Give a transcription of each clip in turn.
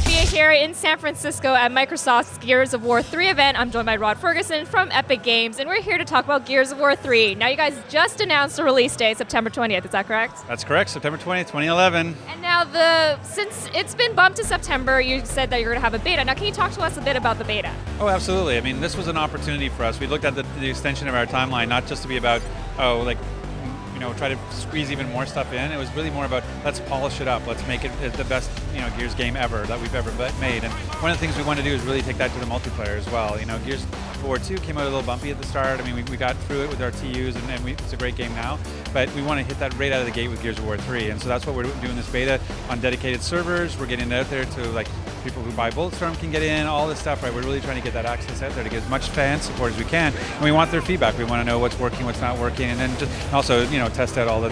Sophia here in San Francisco at Microsoft's Gears of War 3 event. I'm joined by Rod Fergusson from Epic Games, and we're here to talk about Gears of War 3. Now, you guys just announced the release date, September 20th, is that correct? That's correct, September 20th, 2011. And now, since it's been bumped to September, you said that you're going to have a beta. Now, can you talk to us a bit about the beta? Oh, absolutely. I mean, this was an opportunity for us. We looked at the extension of our timeline, not just to be about, try to squeeze even more stuff in. It was really more about, let's polish it up. Let's make it the best, Gears game ever that we've ever made. And one of the things we want to do is really take that to the multiplayer as well. Gears of War 2 came out a little bumpy at the start. I mean, we got through it with our TUs, and it's a great game now. But we want to hit that right out of the gate with Gears of War 3. And so that's what we're doing this beta on dedicated servers. We're getting it out there to people who buy Bulletstorm can get in, all this stuff, right? We're really trying to get that access out there to get as much fan support as we can. And we want their feedback. We want to know what's working, what's not working, and then just also, test out all the,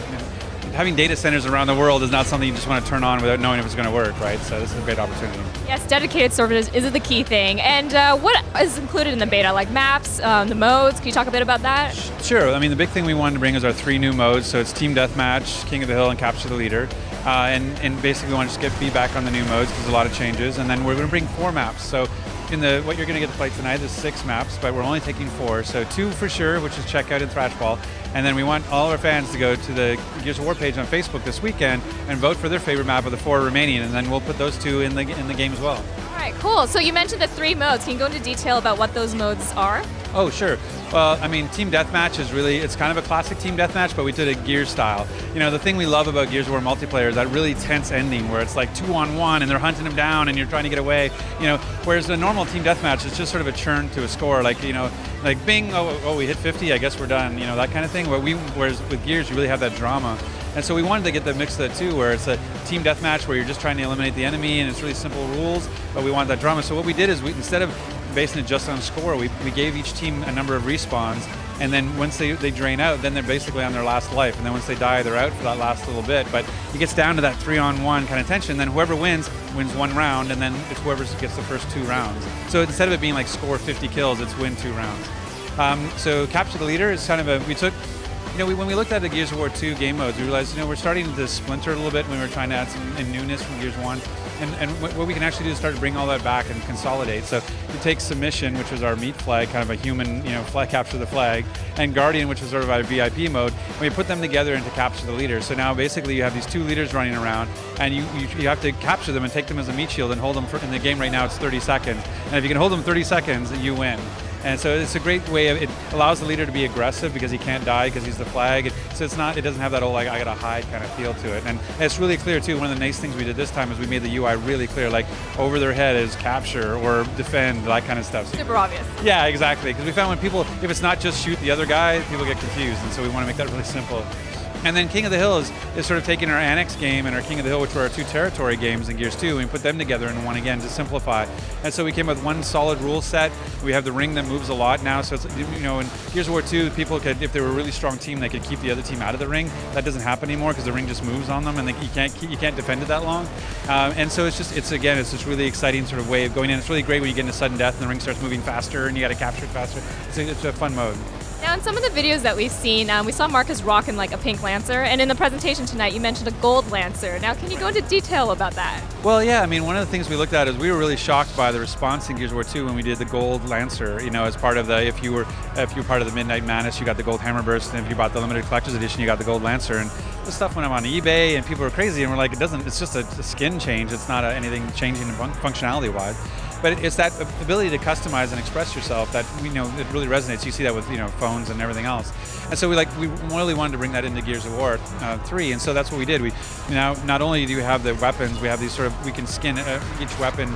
having data centers around the world is not something you just want to turn on without knowing if it's going to work, right? So this is a great opportunity. Yes, dedicated servers is the key thing. And what is included in the beta, like maps, the modes? Can you talk a bit about that? Sure. I mean, the big thing we wanted to bring is our 3 new modes. So it's Team Deathmatch, King of the Hill, and Capture the Leader. And basically we want to just get feedback on the new modes. There's a lot of changes. And then we're going to bring 4 maps. So what you're going to get to play tonight is 6 maps, but we're only taking 4. So 2 for sure, which is Checkout and Thrashball. And then we want all our fans to go to the Gears of War page on Facebook this weekend and vote for their favorite map of the 4 remaining, and then we'll put those 2 in the game as well. All right, cool. So you mentioned the 3 modes. Can you go into detail about what those modes are? Oh, sure. Well, I mean, Team Deathmatch is really, it's kind of a classic Team Deathmatch, but we did it Gears style. The thing we love about Gears of War multiplayer is that really tense ending where it's like 2-on-1 and they're hunting them down and you're trying to get away. Whereas a normal Team Deathmatch is just sort of a churn to a score, like bing, oh, we hit 50, I guess we're done, that kind of thing. Whereas with Gears, you really have that drama. And so we wanted to get the mix of the 2, where it's a team deathmatch where you're just trying to eliminate the enemy and it's really simple rules, but we want that drama. So what we did is instead of basing it just on score, we gave each team a number of respawns, and then once they drain out, then they're basically on their last life, and then once they die, they're out for that last little bit. But it gets down to that 3-on-1 kind of tension, then whoever wins 1 round, and then it's whoever gets the first 2 rounds. So instead of it being like score 50 kills, it's win 2 rounds. So Capture the Leader is kind of when we looked at the Gears of War 2 game modes, we realized, we're starting to splinter a little bit when we were trying to add some newness from Gears 1. And what we can actually do is start to bring all that back and consolidate. So you take Submission, which was our meat flag, kind of a human, flag, capture the flag, and Guardian, which was sort of our VIP mode, and we put them together into Capture the Leader. So now basically you have these 2 leaders running around, and you have to capture them and take them as a meat shield and hold them in the game right now it's 30 seconds. And if you can hold them 30 seconds, you win. And so it's a great way it allows the leader to be aggressive because he can't die because he's the flag. So it doesn't have that old, I gotta hide kind of feel to it. And it's really clear too. One of the nice things we did this time is we made the UI really clear, like over their head is capture or defend, that kind of stuff. Super obvious. Yeah, exactly. Because we found if it's not just shoot the other guy, people get confused. And so we want to make that really simple. And then King of the Hill is sort of taking our Annex game and our King of the Hill, which were our 2 territory games in Gears 2, and we put them together in one again to simplify. And so we came up with one solid rule set. We have the ring that moves a lot now, so it's, in Gears of War 2, people could, if they were a really strong team, they could keep the other team out of the ring. That doesn't happen anymore because the ring just moves on them, and you can't defend it that long. And so it's this really exciting sort of way of going in. It's really great when you get into sudden death and the ring starts moving faster and you got to capture it faster. It's a fun mode. Now, in some of the videos that we've seen, we saw Marcus rocking like a pink Lancer, and in the presentation tonight, you mentioned a gold Lancer. Now, can you go into detail about that? Well, yeah, I mean, one of the things we looked at is we were really shocked by the response in Gears of War 2 when we did the gold Lancer, as part of the, if you were part of the Midnight Madness, you got the gold Hammer Burst, and if you bought the limited collector's edition, you got the gold Lancer. And this stuff went up on eBay, and people were crazy, and we're like, it's just a skin change. It's not anything changing functionality-wise. But it's that ability to customize and express yourself that it really resonates. You see that with phones and everything else. And so we really wanted to bring that into Gears of War 3, and so that's what we did. We now not only do you have the weapons, we have these we can skin each weapon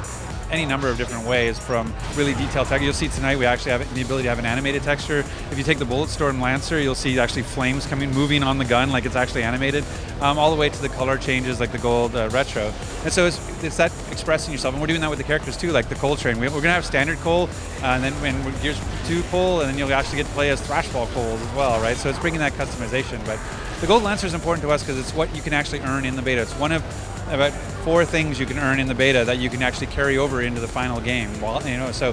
any number of different ways, from really detailed texture. You'll see tonight we actually have the ability to have an animated texture. If you take the Bulletstorm Lancer, you'll see actually flames moving on the gun like it's actually animated, all the way to the color changes like the gold retro. And so it's that expressing yourself, and we're doing that with the characters too, like the Cole train. We're going to have standard Cole, and then when Gears 2 Cole, and then you'll actually get to play as Thrashball Coles as well, right? So it's bringing that customization. But the gold Lancer is important to us because it's what you can actually earn in the beta. It's one of about 4 things you can earn in the beta that you can actually carry over into the final game. So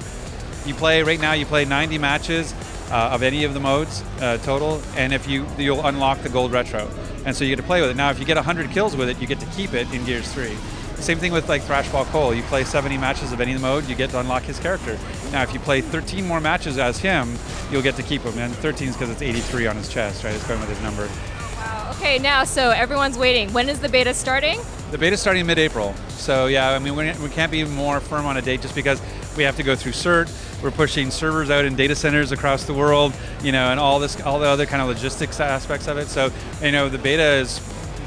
you play 90 matches of any of the modes total, and you'll unlock the gold retro, and so you get to play with it. Now, if you get 100 kills with it, you get to keep it in Gears 3. Same thing with like Thrashball Cole. You play 70 matches of any mode, you get to unlock his character. Now, if you play 13 more matches as him, you'll get to keep him. And 13 is because it's 83 on his chest, right? It's going with his number. Wow. Okay, now, so everyone's waiting. When is the beta starting? The beta's starting mid-April. So yeah, I mean, we can't be more firm on a date just because we have to go through cert. We're pushing servers out in data centers across the world, and all the other kind of logistics aspects of it. So, the beta is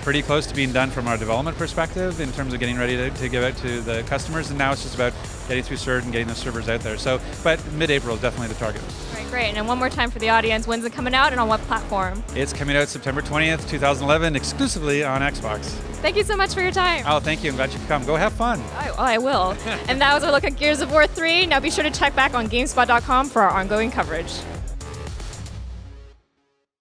pretty close to being done from our development perspective in terms of getting ready to give out to the customers, and now it's just about getting through cert and getting the servers out there. So, but mid-April is definitely the target. All right, great. And then one more time for the audience, when's it coming out and on what platform? It's coming out September 20th, 2011, exclusively on Xbox. Thank you so much for your time. Oh, thank you. I'm glad you could come. Go have fun. I will. And that was our look at Gears of War 3. Now be sure to check back on GameSpot.com for our ongoing coverage.